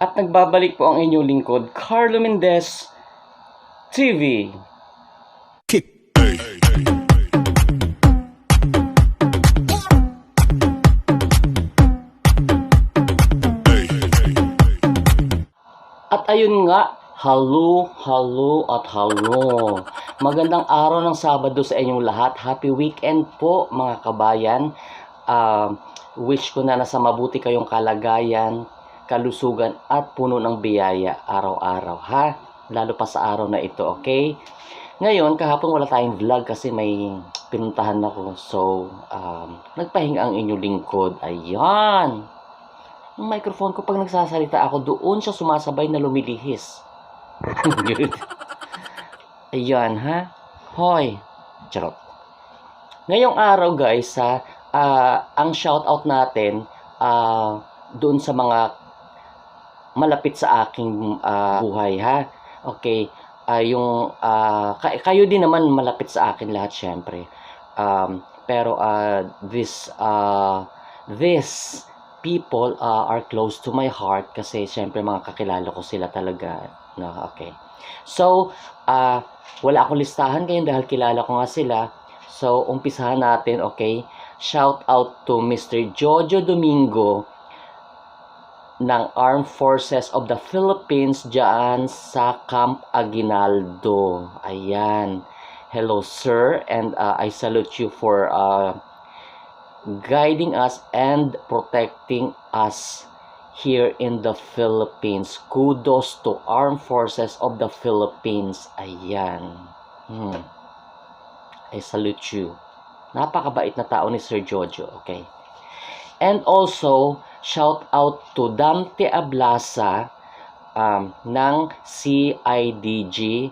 At nagbabalik po ang inyong lingkod, Carlo Mendez TV. At ayun nga, halo at halo. Magandang araw ng Sabado sa inyong lahat. Happy weekend po mga kabayan. Wish ko na nasa mabuti kayong kalagayan, kalusugan at puno ng biyaya araw-araw, ha? Lalo pa sa araw na ito, okay? Ngayon, kahapon wala tayong vlog kasi may pinuntahan ako. So, nagpahinga ang inyong lingkod. Ayan! Yung microphone ko, pag nagsasalita ako, doon siya sumasabay na lumilihis. Ayan, ha? Hoy! Charot. Ngayong araw, guys, ang shoutout natin doon sa mga malapit sa aking buhay, ha? Okay. Kayo din naman malapit sa akin lahat, syempre. Pero this people are close to my heart kasi syempre mga kakilala ko sila talaga. No, okay. So, wala akong listahan ngayon dahil kilala ko nga sila. So, umpisahan natin, okay? Shout out to Mr. Jojo Domingo ng Armed Forces of the Philippines dyan sa Camp Aguinaldo. Ayan. Hello, sir. And I salute you for guiding us and protecting us here in the Philippines. Kudos to Armed Forces of the Philippines. Ayan. I salute you. Napakabait na tao ni Sir Jojo. Okay. And also, shout out to Dante Ablasa ng CIDG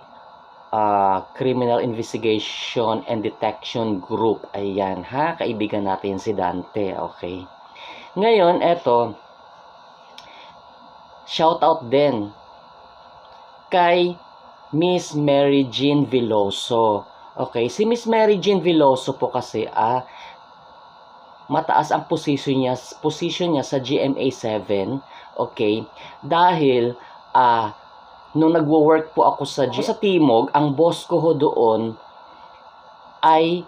Criminal Investigation and Detection Group. Ayan, ha? Kaibigan natin si Dante. Okay. Ngayon, eto, shout out din kay Miss Mary Jean Veloso. Okay, si Miss Mary Jean Veloso po kasi mataas ang position niya sa GMA 7. Okay? Dahil nung nagwo-work po ako sa Timog, ang boss ko ho doon ay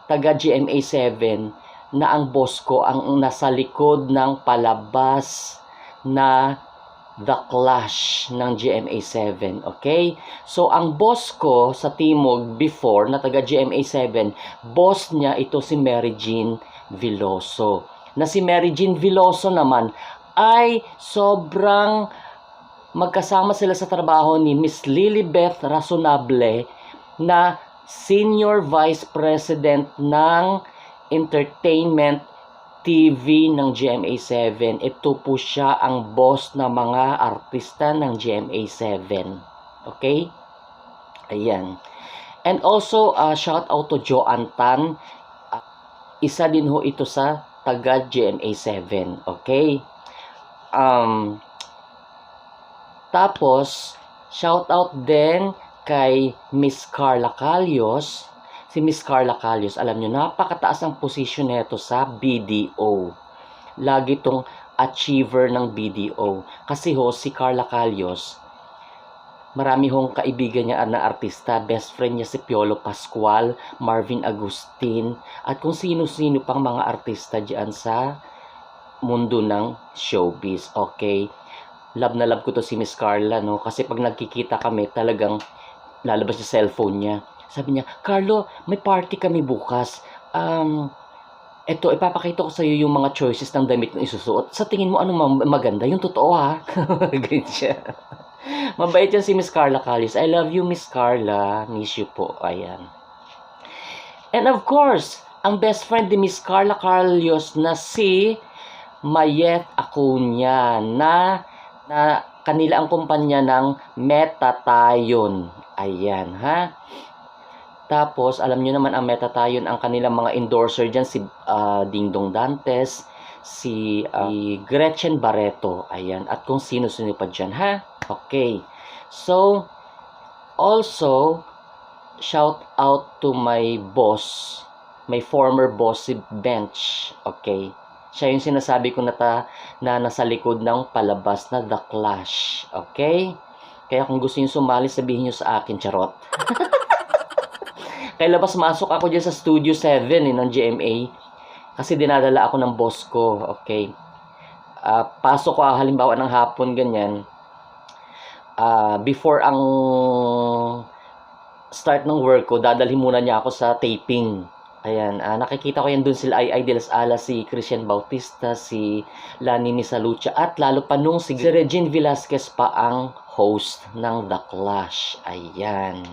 taga GMA 7 na ang boss ko ang nasa likod ng palabas na The Clash ng GMA 7. Okay? So, ang boss ko sa Timog before na taga GMA 7, boss niya ito si Mary Jean Veloso. Na si Mary Jean Veloso naman ay sobrang magkasama sila sa trabaho ni Miss Lilibeth Razonable na Senior Vice President ng Entertainment TV ng GMA 7. Ito po siya ang boss ng mga artista ng GMA 7. Okay? Ayan. And also, shout out to Joanne Tan. Isa din ho ito sa taga GMA 7. Okay? Tapos, shout out din kay Miss Carla Calios. Si Miss Carla Calios, alam nyo, napakataas ang posisyon nito sa BDO. Lagi itong achiever ng BDO. Kasi ho, si Carla Calios, marami hong kaibigan niya na artista. Best friend niya si Piolo Pascual, Marvin Agustin, at kung sino-sino pang mga artista dyan sa mundo ng showbiz. Okay? Love na love ko to si Miss Carla, no? Kasi pag nagkikita kami, talagang lalabas yung cellphone niya. Sabi niya, Carlo, may party kami bukas. Eto, ipapakita ko sa iyo yung mga choices ng damit na isusuot. Sa tingin mo, ano maganda? Yung totoo, ha? Ganyan siya. Mabait yan si Miss Carla Callis. I love you, Miss Carla. Miss you po. Ayan. And of course, ang best friend ni Miss Carla Carlios na si Mayet Acuña na kanila ang kumpanya ng Metatayon. Ayan, ha? Tapos, alam nyo naman ang Metatayon, ang kanilang mga endorser dyan, si Dingdong Dantes, si Gretchen Barreto. Ayan, at kung sino-sino pa dyan, ha? Okay. So, also, shout out to my boss, my former boss, si Bench. Okay. Siya yung sinasabi ko na nasa likod ng palabas na The Clash. Okay? Kaya kung gusto niyo sumali, sabihin niyo sa akin, charot. Kaya labas-masok ako dyan sa Studio 7 ng GMA. Kasi dinadala ako ng boss ko. Okay? Pasok ko halimbawa ng hapon, ganyan. Before ang start ng work ko, dadalhin muna niya ako sa taping. Ayan, nakikita ko yan dun sila Ai de las Alas, si Christian Bautista, si Lani Misalucha, at lalo pa nung si Regine Velasquez pa ang host ng The Clash. Ayan.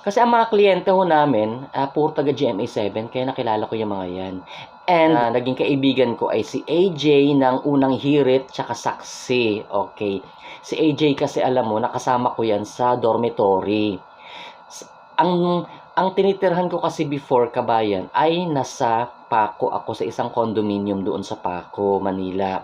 Kasi ang mga kliyente ho namin, puro taga GMA7, kaya nakilala ko yung mga yan. And naging kaibigan ko ay si AJ ng Unang Hirit tsaka Saksi. Okay. Si AJ kasi alam mo, nakasama ko yan sa dormitory. Ang tinitirhan ko kasi before, kabayan, ay nasa Paco ako, sa isang condominium doon sa Paco, Manila.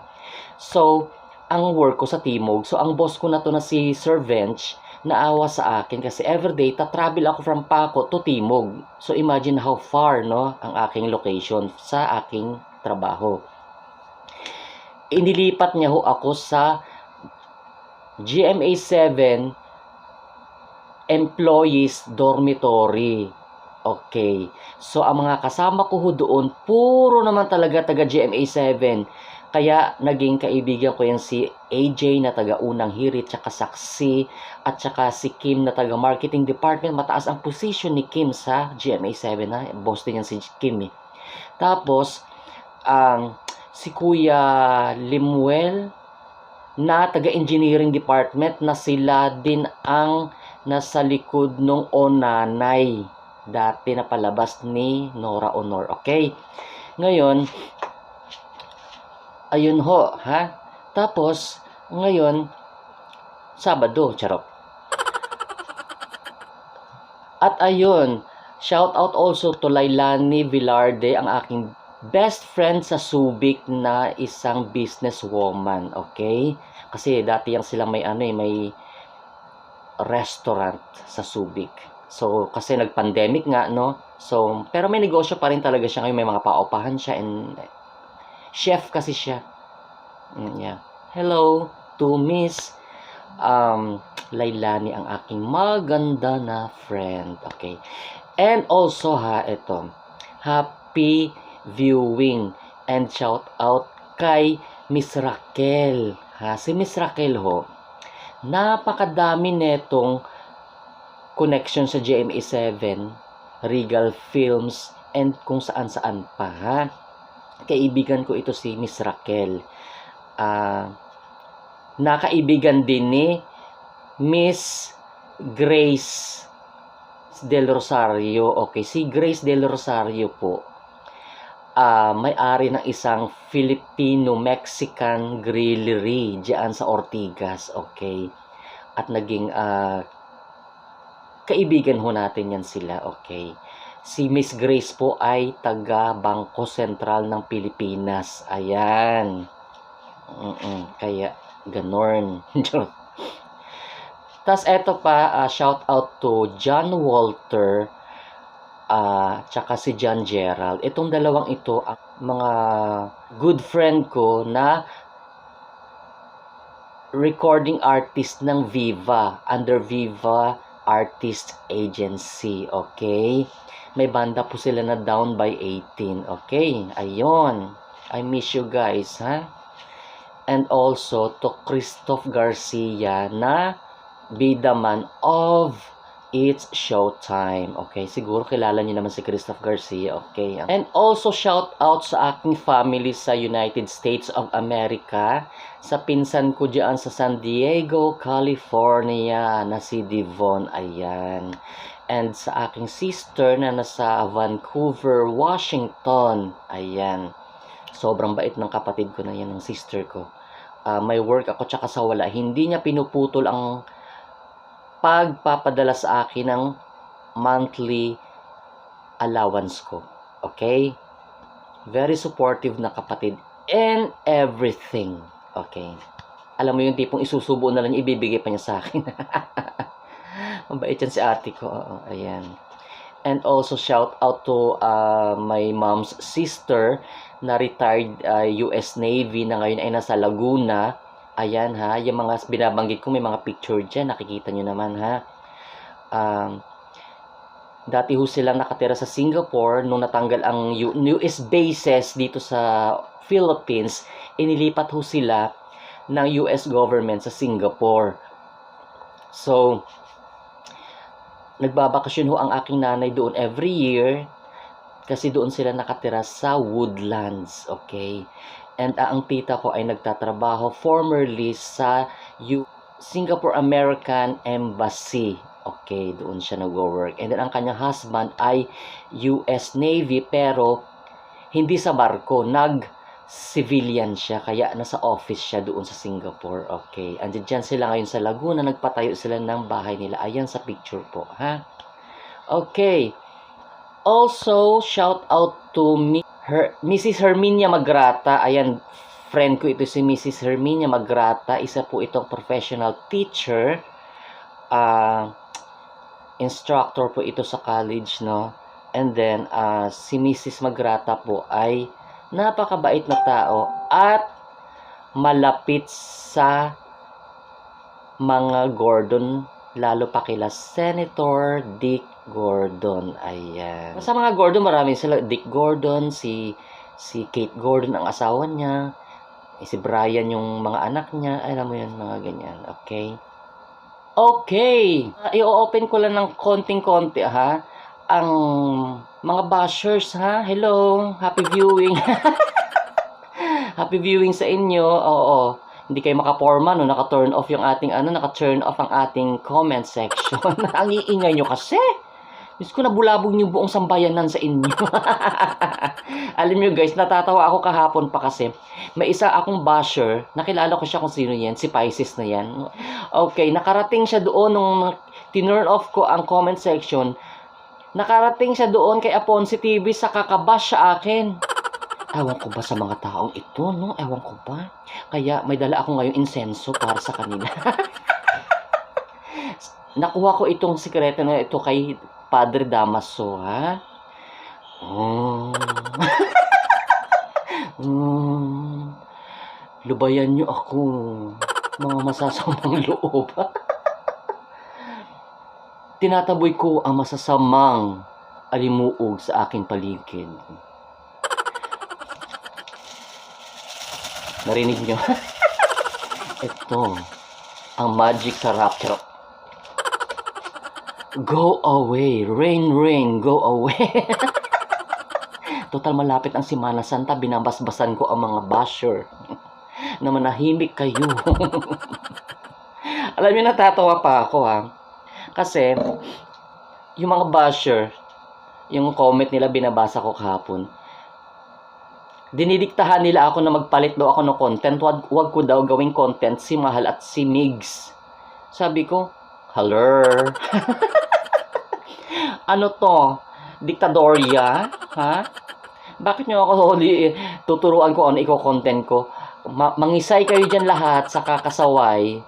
So, ang work ko sa Timog. So, ang boss ko na to na si Sir Vench, naawa sa akin kasi everyday ta-travel ako from Paco to Timog. So, imagine how far, no, ang aking location sa aking trabaho. Inilipat niya ho ako sa GMA7 Employees Dormitory. Okay. So, ang mga kasama ko ho doon, puro naman talaga taga GMA7. Kaya, naging kaibigan ko yan si AJ na taga Unang Hirit, tsaka Saksi, at tsaka si Kim na taga Marketing Department. Mataas ang position ni Kim sa GMA7. Ha? Boss din yan si Kim. Tapos, si Kuya Limuel na taga Engineering Department, na sila din ang nasa likod nung Onanay dati na palabas ni Nora Honor. Okay? Ngayon, ayun ho, ha? Tapos, ngayon, Sabado, charot. At ayun, shout out also to Lailani Villarde, ang aking best friend sa Subic na isang businesswoman. Okay? Kasi dati yang silang may may restaurant sa Subic. So, kasi nag-pandemic nga, no? So, pero may negosyo pa rin talaga siya ngayon. May mga paupahan siya and chef kasi siya. Yeah. Hello to Miss Lailani, ang aking maganda na friend. Okay. And also ito. Happy viewing and shout out kay Miss Raquel. Si Miss Raquel ho, napakadami netong connection sa GMA7, Regal Films, and kung saan-saan pa, ha? Kaibigan ko ito si Miss Raquel. Nakaibigan din ni Miss Grace Del Rosario. Okay, si Grace Del Rosario po, may-ari ng isang Filipino-Mexican grillery diyan sa Ortigas. Okay. At naging kaibigan ho natin yan sila. Okay. Si Miss Grace po ay taga Bangko Sentral ng Pilipinas. Ayan. Kaya ganorn. Tas eto pa, shout out to John Walter, tsaka si John Gerald. Itong dalawang ito, mga good friend ko na recording artist ng Viva, under Viva Artist Agency. Okay? May banda po sila na Down by 18. Okay? Ayun. I miss you guys, ha? And also to Christoph Garcia na bidaman of It's Showtime. Okay, siguro kilala niyo naman si Christoph Garcia. Okay. And also shout out sa aking family sa United States of America, sa pinsan ko diyan sa San Diego, California na si Devon. Ayan. And sa aking sister na nasa Vancouver, Washington. Ayan. Sobrang bait ng kapatid ko na yan, ng sister ko. May work ako tsaka sa wala. Hindi niya pinuputol ang pagpapadala sa akin ng monthly allowance ko. Okay? Very supportive na kapatid and everything. Okay? Alam mo yung tipong isusubo na lang niya, ibibigay pa niya sa akin. Mabait yan si ate ko. Oo, ayan. And also shout out to my mom's sister na retired US Navy na ngayon ay nasa Laguna. Ayan ha, yung mga binabanggit ko may mga picture dyan, nakikita nyo naman ha. Dati ho silang nakatira sa Singapore nung natanggal ang US bases dito sa Philippines, inilipat ho sila ng US government sa Singapore. So, nagbabakasyon ho ang aking nanay doon every year kasi doon sila nakatira sa Woodlands, okay? And ang tita ko ay nagtatrabaho formerly sa Singapore American Embassy. Okay, doon siya nag-work. And then ang kanyang husband ay US Navy pero hindi sa barko, civilian siya, kaya nasa office siya doon sa Singapore. Okay, andyan sila ngayon sa Laguna, nagpatayo sila ng bahay nila. Ayan sa picture po, ha? Okay. Also, shout out to Mrs. Herminia Magrata. Ayan, friend ko ito si Mrs. Herminia Magrata. Isa po itong professional teacher. Instructor po ito sa college, no? And then, si Mrs. Magrata po ay napakabait na tao at malapit sa mga Gordon, lalo pa kila Senator Dick Gordon. Ayan. Sa mga Gordon, marami sila. Dick Gordon, si Kate Gordon ang asawa niya, si Brian yung mga anak niya, alam mo yun, mga ganyan. Okay? Okay, i-open ko lang ng konting-konti ha. Ang mga bashers ha. Hello, happy viewing. Happy viewing sa inyo. Oo. Hindi kayo makaporma no, naka-turn off yung ating naka-turn off ang ating comment section. Ang iingay nyo kasi. Diyos ko, nabulabog yung buong sambayanan sa inyo. Alam nyo guys, natatawa ako kahapon pa kasi may isa akong basher, nakilala ko siya kung sino yan, si Pisces na yan. Okay, nakarating siya doon nung tinurn off ko ang comment section. Nakarating siya doon kay Aponsi TV sa kakabash sa akin. Ewan ko ba sa mga taong ito, no? Ewan ko ba. Kaya may dala ako ngayong insenso para sa kanila. Nakuha ko itong sikreto na ito kay Padre Damaso, ha? Lubayan nyo ako, mga masasamang loob. Tinataboy ko ang masasamang alimuog sa aking paligid. Narinig nyo? Ito, ang magic sarap. Go away, rain, rain, go away. Total malapit ang Semana Santa, binabasbasan ko ang mga basher. Na manahimik kayo. Alam niyo, natatawa pa ako ha. Kasi, yung mga basher, yung comment nila binabasa ko kahapon, dinidiktahan nila ako na magpalit daw ako ng content. Wag ko daw gawing content si Mahal at si Migs. Sabi ko, hello. Ano to? Diktadorya? Ha? Bakit nyo ako tuturuan ko ano iko-content ko? Mangisay kayo dyan lahat sa kakasaway.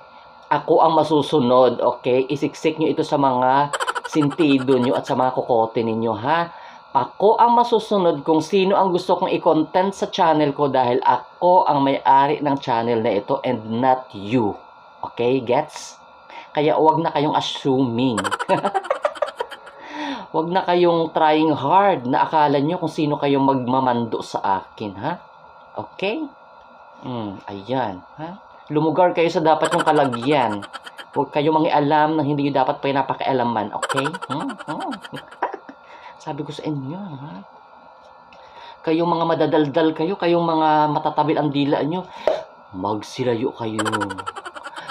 Ako ang masusunod, okay? Isiksik nyo ito sa mga sintido nyo at sa mga kokote ninyo, ha? Ako ang masusunod kung sino ang gusto kong i-content sa channel ko dahil ako ang may-ari ng channel na ito and not you. Okay, gets? Kaya huwag na kayong assuming. Huwag na kayong trying hard na akala nyo kung sino kayong magmamando sa akin, ha? Okay? Ayan, ha? Lumugar kayo sa dapat yung kalagyan. Huwag kayong mangialam na hindi nyo dapat pinapakialaman, okay? Sabi ko sa inyo, ha? Kayong mga madadaldal kayo, kayong mga matatabil ang dila nyo, magsilayo kayo.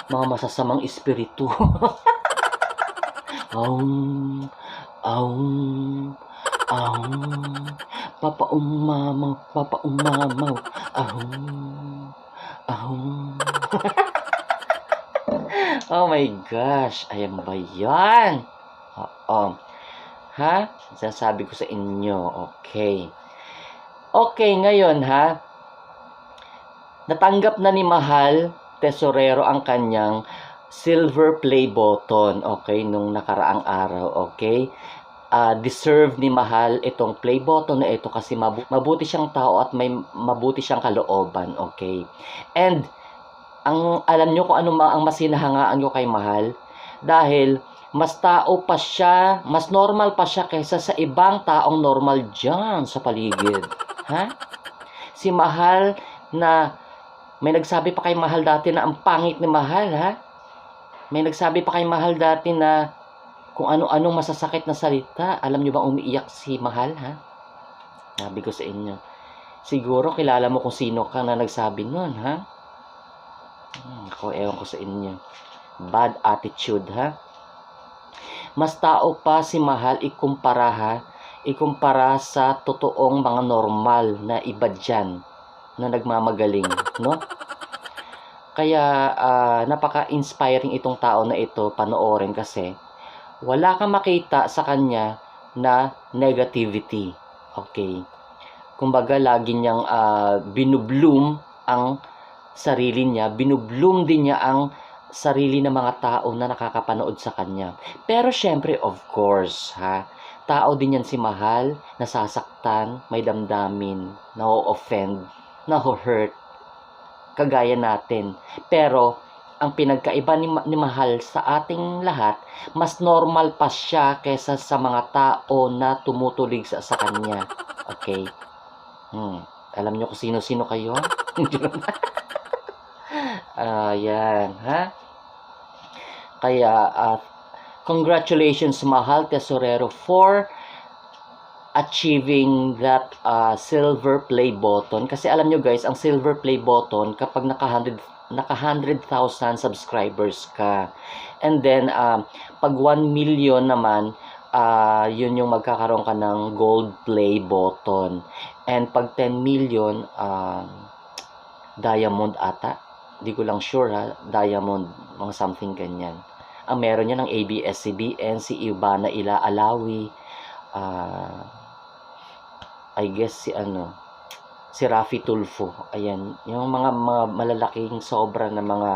Mga masasamang espiritu. Papaumamaw. Oh my gosh, ayan ba yan? Ha? Sasabi ko sa inyo, okay. Okay, ngayon ha, natanggap na ni Mahal Tesorero ang kanyang silver play button, okay, nung nakaraang araw, okay? deserve ni Mahal itong play button na ito kasi mabuti siyang tao at may mabuti siyang kalooban, okay? And alam nyo kung ano ang mas hinahangaan ko kay Mahal? Dahil mas tao pa siya, mas normal pa siya kaysa sa ibang taong normal dyan sa paligid. Ha? Si Mahal na, may nagsabi pa kay Mahal dati na ang pangit ni Mahal, ha? May nagsabi pa kay Mahal dati na kung ano-anong masasakit na salita. Alam nyo ba umiiyak si Mahal, ha? Sabi ko sa inyo. Siguro kilala mo kung sino ka na nagsabi nun, ha? Ako, ewan ko sa inyo. Bad attitude, ha? Mas tao pa si Mahal ikumpara sa totoong mga normal na iba dyan na nagmamagaling, no? Kaya napaka-inspiring itong tao na ito panoorin kasi wala kang makita sa kanya na negativity. Okay. Kumbaga lagi niyang binubloom ang sarili niya, binubloom din niya ang sarili ng mga tao na nakakapanood sa kanya. Pero syempre, of course, ha, tao din yan si Mahal, nasasaktan, may damdamin, na-offend, na-hurt, kagaya natin. Pero, ang pinagkaiba ni Mahal sa ating lahat, mas normal pa siya kaysa sa mga tao na tumutulig sa kanya. Okay? Alam niyo kung sino-sino kayo? Yan, ha? Kaya, congratulations Mahal Tesorero for achieving that silver play button. Kasi alam nyo guys, ang silver play button, kapag naka 100,000 subscribers ka. And then, pag 1 million naman, yun yung magkakaroon ka ng gold play button. And pag 10 million, diamond ata. Di ko lang sure ha, diamond, mga something ganyan. Ang meron niya ng ABS-CBN, si Ivana Ila Alawi, I guess si Rafi Tulfo. Ayan, yung mga malalaking sobra na mga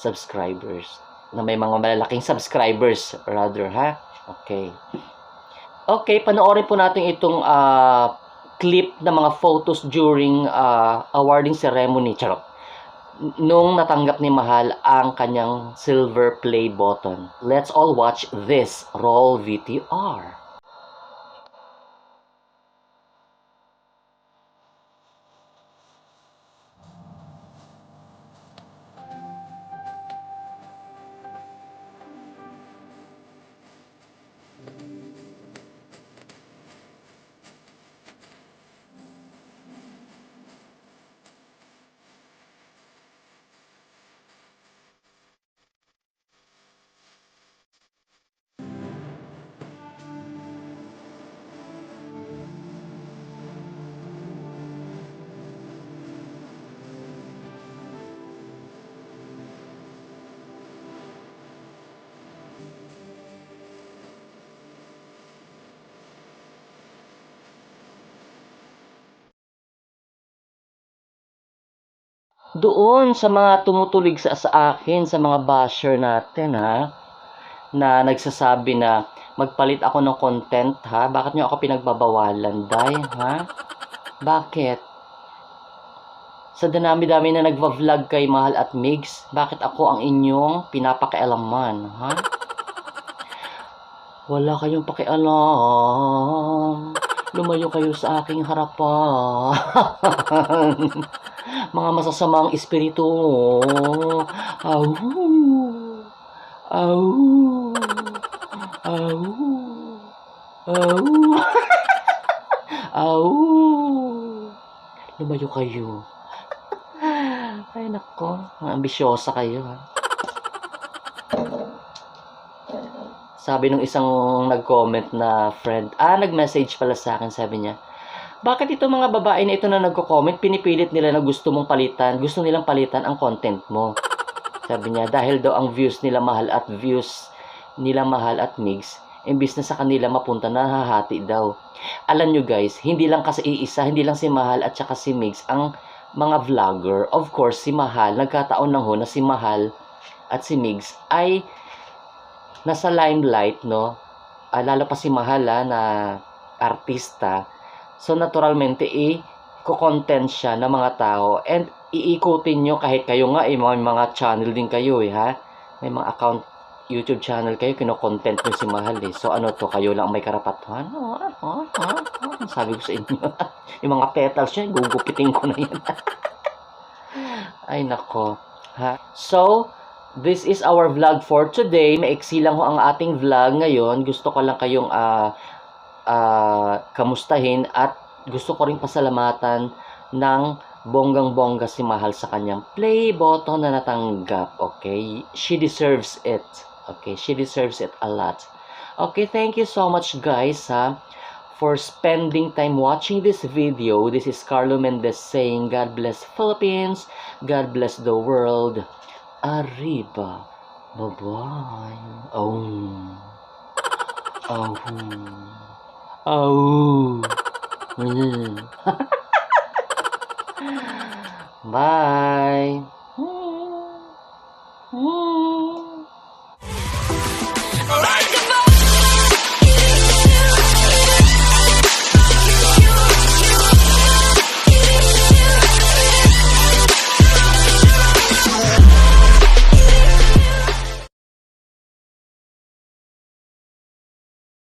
subscribers. Na may mga malalaking subscribers rather, ha? Okay. Okay, panoorin po natin itong clip ng mga photos during awarding ceremony. Charot. Nung natanggap ni Mahal ang kanyang silver play button. Let's all watch this. Roll VTR. Doon sa mga tumutulig sa akin, sa mga basher natin, ha, na nagsasabi na magpalit ako ng content, ha, bakit nyo ako pinagbabawalan, day, ha? Bakit? Sa dinami-dami na nagva-vlog kay Mahal at Migs, bakit ako ang inyong pinapakialaman, ha? Wala kayong pakialam. Lumayo kayo sa aking harapan. Mga masasamang espiritu. Au. Au. Au. Au. Au. Lumayo kayo. Ay nako, ambisyosa kayo, ha. Sabi nung isang nag-comment na friend, nag-message pala sa akin, sabi niya, bakit itong mga babae na ito na nagko-comment, pinipilit nila na gusto nilang palitan ang content mo. Sabi niya, dahil daw ang views nila Mahal at Migs, imbis na sa kanila mapunta, nahahati daw. Alam nyo guys, hindi lang si Mahal at saka si Migs ang mga vlogger. Of course, si Mahal, nagkataon lang ho na si Mahal at si Migs ay nasa limelight, no? lalo pa si Mahal na artista. So naturalmente ko-content siya ng mga tao and iikutin nyo kahit kayo nga may mga channel din kayo ha. May mga account YouTube channel kayo, kino-content nyo si Mahal So ano to, kayo lang may karapatan? Sabi ko sa inyo. Yung mga petals niya, gugupitin ko na yan. Ay nako. Ha? So, this is our vlog for today. Maiksi lang ho ang ating vlog ngayon. Gusto ko lang kayong kamustahin at gusto ko rin pasalamatan ng bonggang-bongga si Mahal sa kanyang play button na natanggap. Okay? She deserves it. Okay? She deserves it a lot. Okay, thank you so much guys for spending time watching this video. This is Carlo Mendez saying God bless Philippines. God bless the world. Arriba. Bye-bye. Oh. Oh. Oh. Bye.